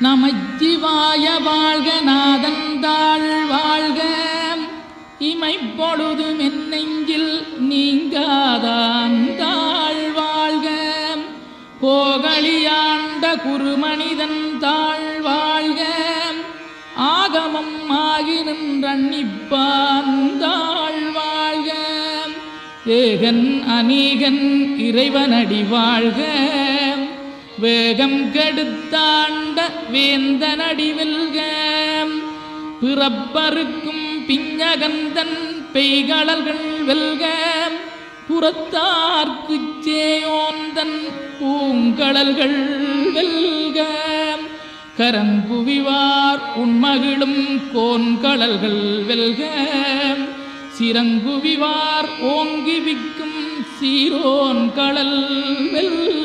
நமச்சிவாய வாழ்க நாதந்தாள் வாழ்க இமைப்பொழுதும் என் நெஞ்சில் நீங்காதான் தாழ் வாழ்க கோகலியாண்ட குருமனிதன் தாழ் வாழ்க ஆகமம் ஆகி நின்றன்னிப்பான் தாழ் வாழ்க ஏகன் அநீகன் இறைவனடி வாழ்க வேகம் கெடுத்தாண்ட வேந்தனடி வெல்க பிறப்பருக்கும் பிஞகந்தன் பெய்களல்கள் வெல்க புறத்தார்க்குச் சேயோந்தன் பூங்கடல்கள் வெல்க கரங்குவிவார் உண்மகிழும் கோன்கடல்கள் வெல்க சிறங்குவிவார் ஓங்கி விக்கும் சீரோன் கடல் வெல்க